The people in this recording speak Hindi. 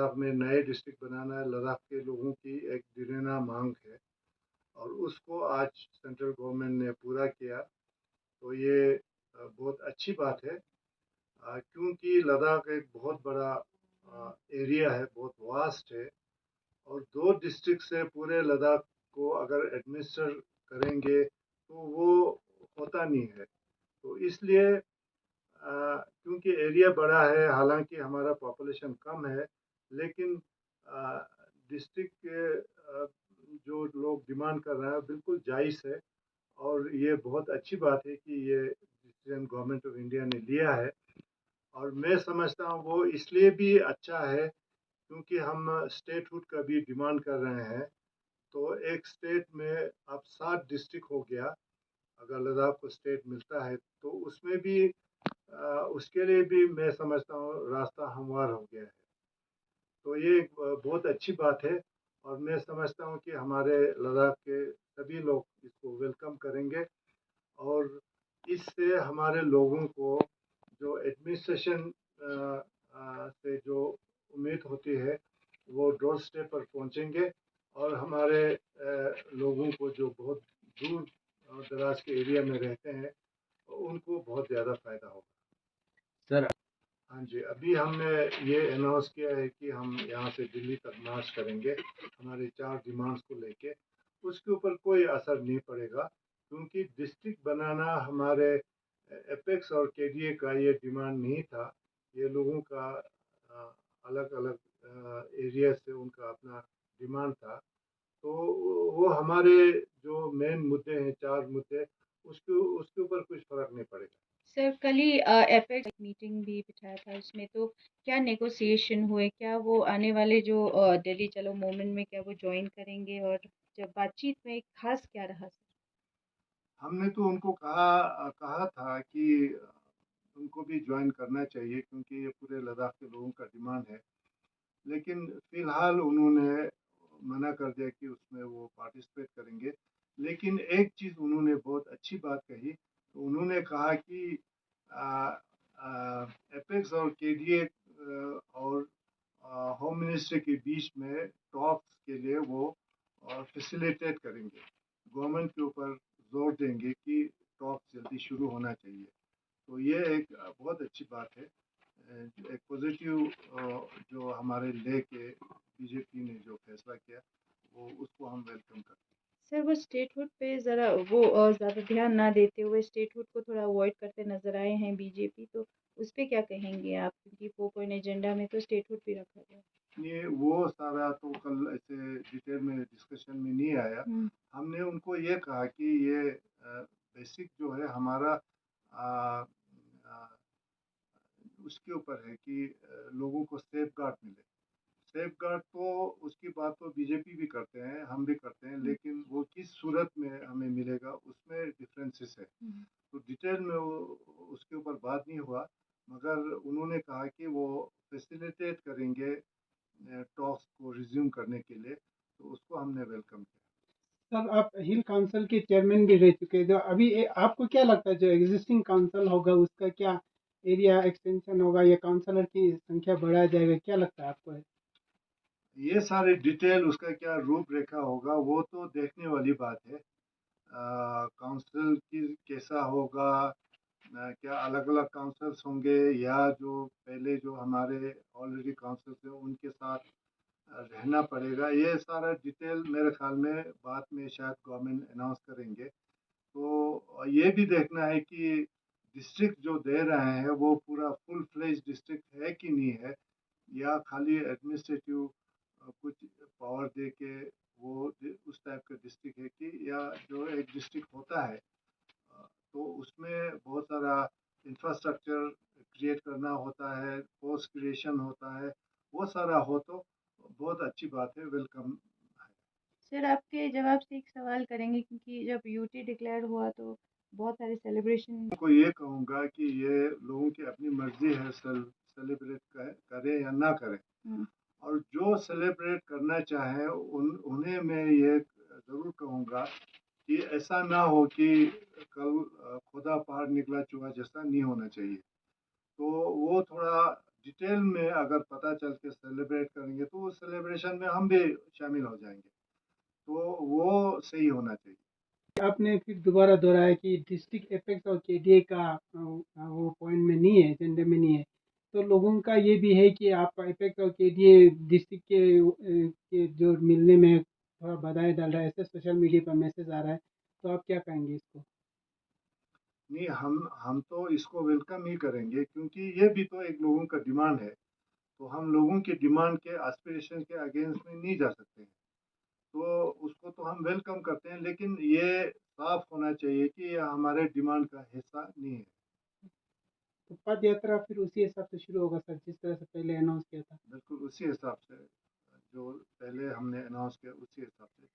लद्दाख में नए डिस्ट्रिक्ट बनाना लद्दाख के लोगों की एक दिनना मांग है और उसको आज सेंट्रल गवर्नमेंट ने पूरा किया। तो ये बहुत अच्छी बात है, क्योंकि लद्दाख एक बहुत बड़ा एरिया है, बहुत वास्ट है और 2 डिस्ट्रिक्ट से पूरे लद्दाख को अगर एडमिनिस्टर करेंगे तो वो होता नहीं है। तो इसलिए क्योंकि एरिया बड़ा है, हालांकि हमारा पॉपुलेशन कम है, लेकिन डिस्ट्रिक्ट के जो लोग डिमांड कर रहे हैं बिल्कुल जायज़ है और ये बहुत अच्छी बात है कि ये डिसीजन गवर्नमेंट ऑफ इंडिया ने लिया है। और मैं समझता हूँ वो इसलिए भी अच्छा है क्योंकि हम स्टेटहुड का भी डिमांड कर रहे हैं। तो एक स्टेट में अब 7 डिस्ट्रिक्ट हो गया, अगर लद्दाख को स्टेट मिलता है तो उसमें भी उसके लिए भी मैं समझता हूँ रास्ता हमवार हो गया है। तो ये एक बहुत अच्छी बात है और मैं समझता हूँ कि हमारे लद्दाख के सभी लोग इसको वेलकम करेंगे और इससे हमारे लोगों को जो एडमिनिस्ट्रेशन से जो उम्मीद होती है वो डोर स्टेप पर पहुँचेंगे और हमारे लोगों को जो बहुत दूर दराज के एरिया में रहते हैं उनको बहुत ज़्यादा फ़ायदा होगा। सर हाँ जी, अभी हमने ये अनाउंस किया है कि हम यहाँ से दिल्ली तक मार्च करेंगे हमारे 4 डिमांड्स को लेके। उसके ऊपर कोई असर नहीं पड़ेगा क्योंकि डिस्ट्रिक्ट बनाना हमारे एपेक्स और केडीए का ये डिमांड नहीं था। ये लोगों का अलग अलग एरिया से उनका अपना डिमांड था। तो वो हमारे जो मेन मुद्दे हैं, 4 मुद्दे, उसके उसके ऊपर कुछ फ़र्क नहीं पड़ेगा। सर कल ही एपेक्स मीटिंग भी बिठाया था, उसमें तो क्या नेगोशिएशन हुए? क्या वो आने वाले जो दिल्ली चलो मूवमेंट में क्या वो ज्वाइन करेंगे? और जब बातचीत में खास क्या रहा सर? हमने तो उनको कहा कहा था कि उनको भी ज्वाइन करना चाहिए क्योंकि ये पूरे लद्दाख के लोगों का डिमांड है, लेकिन फ़िलहाल उन्होंने मना कर दिया कि उसमें वो पार्टिसिपेट करेंगे। लेकिन एक चीज़ उन्होंने बहुत अच्छी बात कही, तो उन्होंने कहा कि एपेक्स और केडीए और होम मिनिस्ट्री के बीच में टॉक्स के लिए वो फैसिलिटेट करेंगे। गवर्नमेंट के ऊपर जोर देंगे कि टॉक जल्दी शुरू होना चाहिए। तो ये एक बहुत अच्छी बात है, एक पॉजिटिव जो हमारे लेके बीजेपी ने जो फैसला किया वो उसको हम वेलकम करते हैं। सर वो स्टेटहुड पे ज़रा वो ज़्यादा ध्यान ना देते हुए स्टेटहुड को थोड़ा अवॉइड करते नज़र आए हैं बीजेपी, तो उस पे क्या कहेंगे आप? क्योंकि 4 पॉइंट एजेंडा में तो स्टेटहुड भी रखा गया। ये वो सारा तो कल ऐसे डिटेल में डिस्कशन में नहीं आया। हमने उनको ये कहा कि ये बेसिक जो है हमारा आ, आ, उसके ऊपर है कि लोगों को सेफ गार्ड मिले। सेफ गार्ड तो उसकी बात तो बीजेपी भी करते हैं, हम भी करते हैं, लेकिन वो किस सूरत में हमें मिलेगा उसमें डिफरेंसेस है। तो डिटेल में वो उसके ऊपर बात नहीं हुआ, मगर उन्होंने कहा कि वो फैसिलिटेट करेंगे टॉक्स को रिज्यूम करने के लिए, तो उसको हमने वेलकम किया। सर आप हिल काउंसिल के चेयरमैन भी रह चुके हैं, जो अभी आपको क्या लगता है जो एग्जिस्टिंग काउंसिल होगा उसका क्या एरिया एक्सटेंशन होगा या काउंसलर की संख्या बढ़ाया जाएगा, क्या लगता है आपको? ये सारे डिटेल उसका क्या रूपरेखा होगा वो तो देखने वाली बात है। काउंसिल की कैसा होगा, क्या अलग अलग काउंसिल्स होंगे या जो पहले जो हमारे ऑलरेडी काउंसिल्स हैं उनके साथ रहना पड़ेगा, ये सारा डिटेल मेरे ख्याल में बाद में शायद गवर्नमेंट अनाउंस करेंगे। तो ये भी देखना है कि डिस्ट्रिक्ट जो दे रहे हैं वो पूरा फुल फ्लेज डिस्ट्रिक्ट है कि नहीं है, या खाली एडमिनिस्ट्रेटिव कुछ पावर दे के वो उस टाइप का डिस्ट्रिक्ट है कि, या जो एक डिस्ट्रिक्ट होता है तो उसमें बहुत सारा इंफ्रास्ट्रक्चर क्रिएट करना होता है, पोस्ट क्रिएशन होता है, वो सारा हो तो बहुत अच्छी बात है, वेलकम है। सर आपके जवाब से एक सवाल करेंगे, क्योंकि जब यूटी डिक्लेयर हुआ तो बहुत सारे सेलिब्रेशन। को ये कहूँगा कि ये लोगों की अपनी मर्जी है सेलिब्रेट करें या ना करें, और जो सेलिब्रेट करना चाहे उन्हें मैं ये ज़रूर कहूँगा कि ऐसा ना हो कि कल खुदा पहाड़ निकला चूहा जैसा नहीं होना चाहिए। तो वो थोड़ा डिटेल में अगर पता चल के सेलिब्रेट करेंगे तो उस सेलिब्रेशन में हम भी शामिल हो जाएंगे, तो वो सही होना चाहिए। आपने फिर दोबारा दोहराया कि डिस्ट्रिक्ट एपेक्स और केडीए का वो पॉइंट में नहीं है, एजेंडे में नहीं है, तो लोगों का ये भी है कि आप एपेक्स और केडीए डिस्ट्रिक्ट के जो मिलने में थोड़ा बधाई डाल रहा है, ऐसे सोशल मीडिया पर मैसेज आ रहा है, तो आप क्या कहेंगे इसको? नहीं, हम तो इसको वेलकम ही करेंगे, क्योंकि ये भी तो एक लोगों का डिमांड है, तो हम लोगों की डिमांड के एस्पिरेशन के अगेंस्ट में नहीं जा सकते हैं। तो उसको तो हम वेलकम करते हैं, लेकिन ये साफ होना चाहिए कि ये हमारे डिमांड का हिस्सा नहीं है। तो पद यात्रा फिर उसी हिसाब से शुरू होगा सर, जिस तरह से पहले अनाउंस किया था? बिल्कुल उसी हिसाब से, जो पहले हमने अनाउंस किया उसी हिसाब से